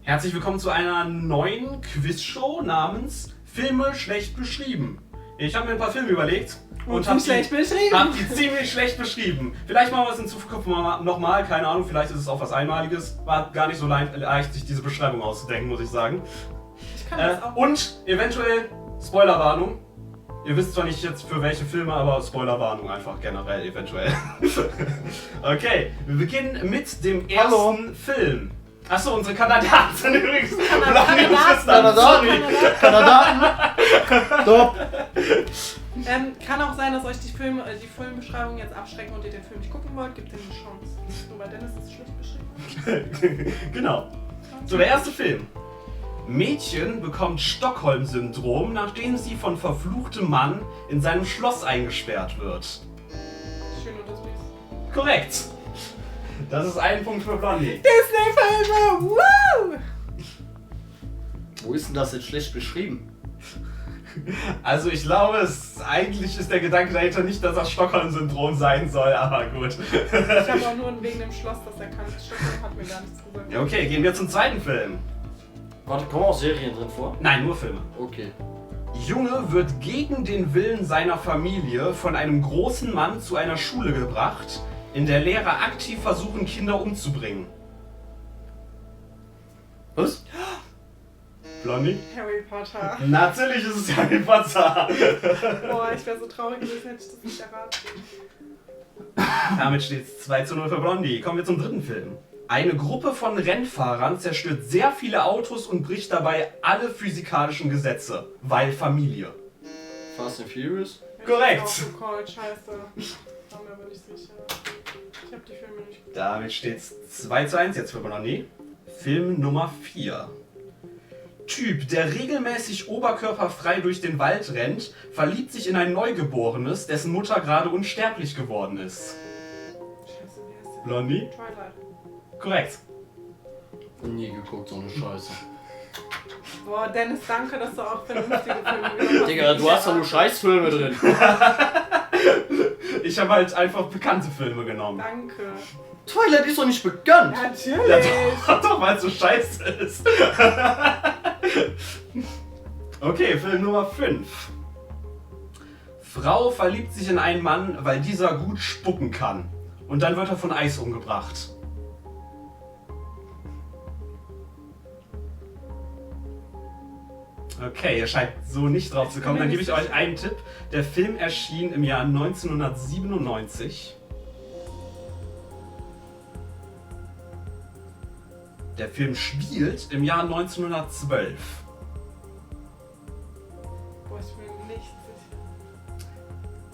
Herzlich willkommen zu einer neuen Quizshow namens Filme schlecht beschrieben. Ich habe mir ein paar Filme überlegt und habe die ziemlich schlecht beschrieben. Vielleicht machen wir es in Zukunft nochmal, keine Ahnung, vielleicht ist es auch was Einmaliges. War gar nicht so leicht, sich diese Beschreibung auszudenken, muss ich sagen. Ich kann das auch. Und eventuell Spoilerwarnung. Ihr wisst zwar nicht jetzt für welche Filme, aber Spoilerwarnung einfach generell eventuell. Okay, wir beginnen mit dem ersten Film. Achso, unsere Kandidaten sind übrigens Kandidaten. Stopp. Kann auch sein, dass euch die Filmbeschreibung jetzt abschrecken und ihr den Film nicht gucken wollt. Gebt denen eine Chance. Nur bei Dennis ist es schlecht beschrieben. Genau. So, der erste Film. Mädchen bekommt Stockholm-Syndrom, nachdem sie von verfluchtem Mann in seinem Schloss eingesperrt wird. Schön und das Biest. Korrekt. Das ist ein Punkt für Blondie. Disney-Filme! Woo! Wo ist denn das jetzt schlecht beschrieben? Also ich glaube, eigentlich ist der Gedanke dahinter nicht, dass das Stockholm-Syndrom sein soll, aber gut. Ich habe auch nur wegen dem Schloss das erkannt. Stockholm hat mir gar nichts gesagt. Ja, okay, gehen wir zum zweiten Film. Warte, kommen auch Serien drin vor? Nein, nur Filme. Okay. Junge wird gegen den Willen seiner Familie von einem großen Mann zu einer Schule gebracht, in der Lehrer aktiv versuchen, Kinder umzubringen. Was? Blondie? Harry Potter. Natürlich ist es Harry Potter. Boah, ich wäre so traurig gewesen, hätte ich das nicht erraten. Damit steht es 2:0 für Blondie. Kommen wir zum dritten Film. Eine Gruppe von Rennfahrern zerstört sehr viele Autos und bricht dabei alle physikalischen Gesetze, weil Familie. Fast and Furious? Korrekt. Ich hab auch gecallt, scheiße. War mir aber nicht sicher. Ich hab die Filme nicht geguckt. Damit steht es 2:1 jetzt für Blondie. Film Nummer 4. Typ, der regelmäßig oberkörperfrei durch den Wald rennt, verliebt sich in ein Neugeborenes, dessen Mutter gerade unsterblich geworden ist. Scheiße, wie heißt der? Blondie? Twilight. Korrekt. Nie geguckt, so eine Scheiße. Boah, Dennis, danke, dass du auch vernünftige Filme genommen hast. Digga, du hast doch nur Scheißfilme drin. Ich habe halt einfach bekannte Filme genommen. Danke. Twilight ist doch nicht bekannt. Natürlich. Ja, doch, weil es so scheiße ist. Okay, Film Nummer 5. Frau verliebt sich in einen Mann, weil dieser gut spucken kann. Und dann wird er von Eis umgebracht. Okay, ihr scheint so nicht drauf zu kommen. Dann gebe ich euch einen Tipp. Der Film erschien im Jahr 1997. Der Film spielt im Jahr 1912. Boah, ich bin nicht sicher.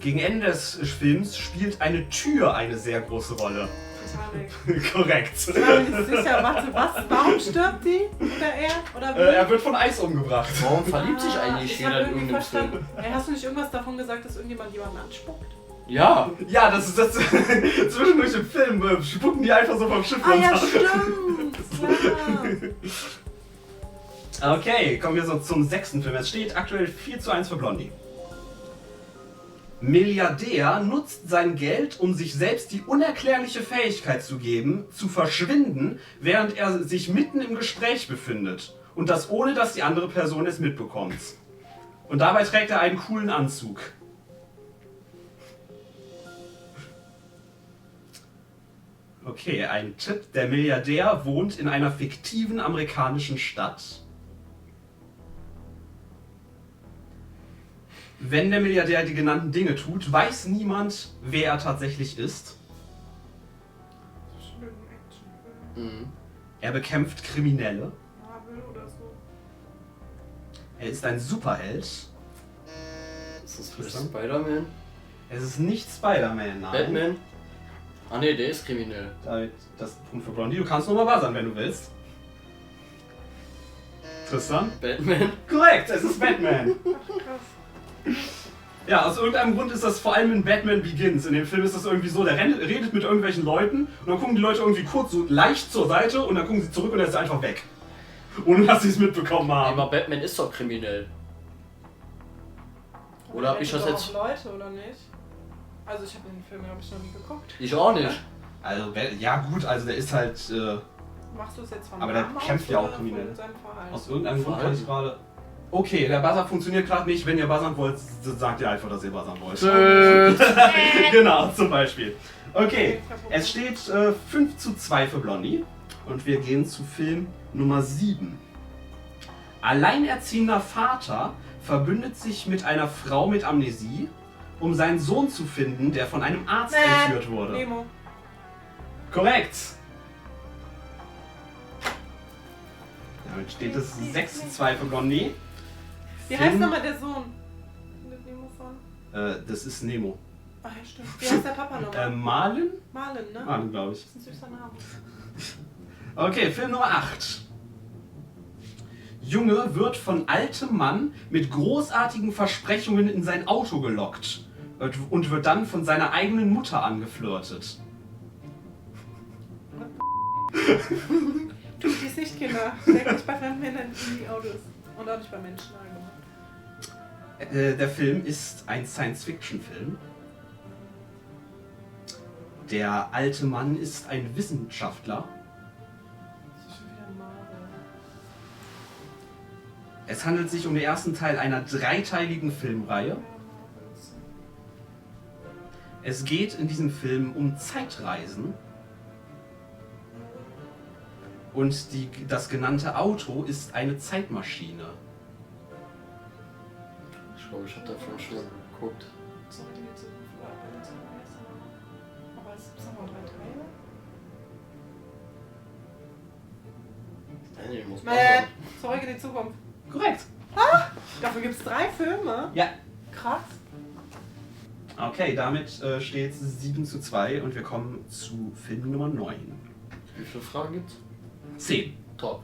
Gegen Ende des Films spielt eine Tür eine sehr große Rolle. Titanic. Korrekt. Ich war mir nicht sicher. Warte, was? Warum stirbt die? Oder er? Oder wie? Er wird von Eis umgebracht. Warum verliebt sich eigentlich ich jeder hab in irgendwie irgendeinem Film? verstanden. Ey, hast du nicht irgendwas davon gesagt, dass irgendjemand jemanden anspuckt? Ja. Ja, das ist das. Zwischendurch im Film spucken die einfach so vom Schiff Ah ja, runter. stimmt. Klar. Okay, kommen wir so zum 6. Film. Es steht aktuell 4:1 für Blondie. Milliardär nutzt sein Geld, um sich selbst die unerklärliche Fähigkeit zu geben, zu verschwinden, während er sich mitten im Gespräch befindet. Und das ohne, dass die andere Person es mitbekommt. Und dabei trägt er einen coolen Anzug. Okay, ein Tipp. Der Milliardär wohnt in einer fiktiven amerikanischen Stadt. Wenn der Milliardär die genannten Dinge tut, weiß niemand, wer er tatsächlich ist. Schön Actionfilm. Mhm. Er bekämpft Kriminelle. Marvel oder so. Er ist ein Superheld. Ist das vielleicht Spider-Man? Es ist nicht Spider-Man, nein. Batman? Ah ne, der ist kriminell. Damit das Punkt für Blondie. Du kannst nochmal buzzern, wenn du willst. Tristan? Batman? Korrekt, es ist Batman. Ach, krass. Ja, aus irgendeinem Grund ist das vor allem in Batman Begins. In dem Film ist das irgendwie so, der redet mit irgendwelchen Leuten und dann gucken die Leute irgendwie kurz so leicht zur Seite und dann gucken sie zurück und er ist einfach weg. Ohne dass sie es mitbekommen haben. Aber Batman ist doch kriminell. Oder hab ich das jetzt... Leute, oder nicht? Also ich habe den Film, glaube ich, noch nie geguckt. Ich auch nicht. Also, ja gut, also der ist halt Machst du es jetzt vom Aber der Namen kämpft aus ja auch oder kriminell. von seinem Verhalten? Aus irgendeinem Grund kann Verhalten. ich gerade... Okay, der Buzzer funktioniert gerade nicht. Wenn ihr buzzern wollt, sagt ihr einfach, dass ihr buzzern wollt. Genau, zum Beispiel. Okay, es steht 5:2 für Blondie. Und wir gehen zu Film Nummer 7. Alleinerziehender Vater verbündet sich mit einer Frau mit Amnesie, um seinen Sohn zu finden, der von einem Arzt entführt wurde. Nemo. Korrekt. Damit steht es 6:2 für Blondie. Wie heißt nochmal der Sohn? Mit Nemo von? Das ist Nemo. Ach ja, stimmt. Wie heißt der Papa nochmal? Marlin? Marlin, ne? Marlin, glaube ich. Das ist ein süßer Name. Okay, Film Nummer 8. Junge wird von altem Mann mit großartigen Versprechungen in sein Auto gelockt und wird dann von seiner eigenen Mutter angeflirtet. Tut dies nicht, Kinder. Steckt nicht bei fremden Männern in die Autos. Und auch nicht bei Menschen allgemein. Der Film ist ein Science-Fiction-Film. Der alte Mann ist ein Wissenschaftler. Das ist schon wieder Marvel. Es handelt sich um den ersten Teil einer dreiteiligen Filmreihe. Ja, Marvels. Es geht in diesem Film um Zeitreisen. Und das genannte Auto ist eine Zeitmaschine. Ich glaube, ich habe davon schon mal geguckt. Zurück in die Zukunft oder eine Zukunft. Aber es gibt noch 3 Teile. Nein, ich muss Nee, Zurück in die Zukunft. Korrekt. Dafür gibt es 3 Filme. Ja. Krass. Okay, damit steht es 7:2 und wir kommen zu Film Nummer 9. Wie viele Fragen gibt's? 10. Top.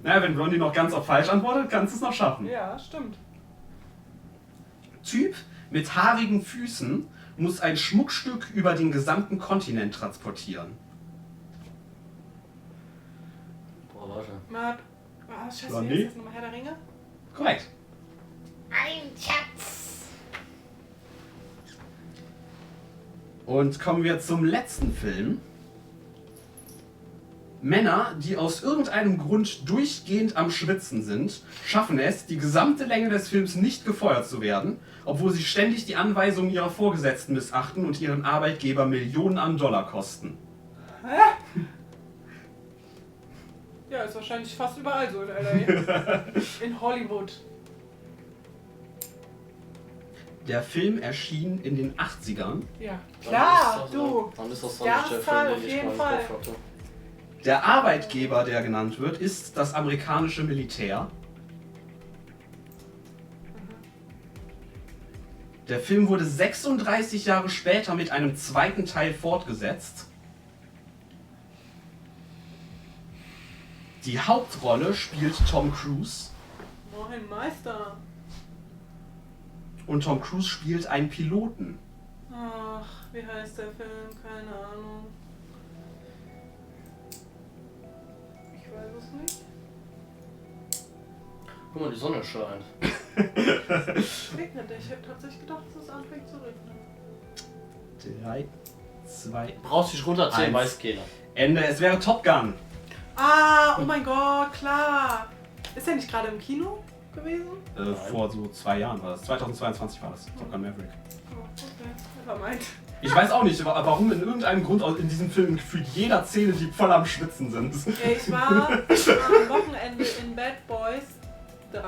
Na, wenn Blondie noch ganz auf falsch antwortet, kannst du es noch schaffen. Ja, stimmt. Typ mit haarigen Füßen muss ein Schmuckstück über den gesamten Kontinent transportieren. Boah, warte. Map. Ah, scheiße, Blondie? wie heißt das nochmal? Herr der Ringe? Korrekt. Ein Schatz. Und kommen wir zum letzten Film. Männer, die aus irgendeinem Grund durchgehend am Schwitzen sind, schaffen es, die gesamte Länge des Films nicht gefeuert zu werden, obwohl sie ständig die Anweisungen ihrer Vorgesetzten missachten und ihren Arbeitgeber Millionen an Dollar kosten. Hä? Ja, ist wahrscheinlich fast überall so in LA. In Hollywood. Der Film erschien in den 80ern. Ja. Dann Klar, ist das du. Dann ist das Ja, nicht der Fall, Film, auf den ich jeden mal im Fall. Kopf hatte. Der Arbeitgeber, der genannt wird, ist das amerikanische Militär. Der Film wurde 36 Jahre später mit einem zweiten Teil fortgesetzt. Die Hauptrolle spielt Tom Cruise Moin, Meister. und Tom Cruise spielt einen Piloten. Ach, wie heißt der Film? Keine Ahnung. Ich weiß es nicht. Guck mal, die Sonne scheint. Es regnet. Ich hätte tatsächlich gedacht, dass es anfängt zu regnen. 3, 2, Brauchst dich runterziehen, 1. weiß keiner. Ende. Es wäre Top Gun. Ah, oh mein Gott, klar. Ist der nicht gerade im Kino gewesen? Vor so 2 Jahren war das. 2022 war das. Top Gun Maverick. Oh, okay. Nevermind. Ich weiß auch nicht, warum in irgendeinem Grund in diesem Film gefühlt jeder Szene, die voll am Schwitzen sind. Ich war am Wochenende in Bad Boys 3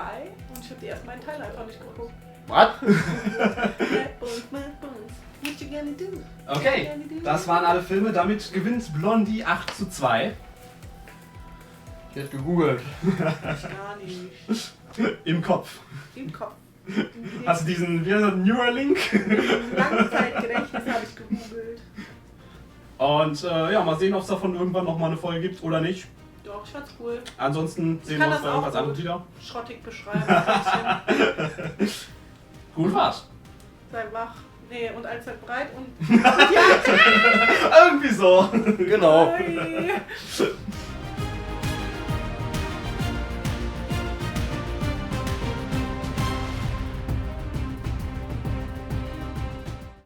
und ich habe die ersten beiden Teile einfach nicht geguckt. Was? Bad Boys, what you gonna do? Okay, das waren alle Filme. Damit gewinnt Blondie 8:2. Ich hätte gegoogelt. Gar nicht. Im Kopf. Im Kopf. Hast du diesen, wie heißt das, Neuralink? Langzeitgedächtnis habe ich gegoogelt. Und ja, mal sehen, ob es davon irgendwann nochmal eine Folge gibt oder nicht. Doch, ich fand's cool. Ansonsten sehen kann wir uns das bei auch irgendwas anderes gut. wieder. Schrottig beschreiben. Gut war's. Sei wach. Nee, und allzeit breit und. Irgendwie so. Genau. Bye.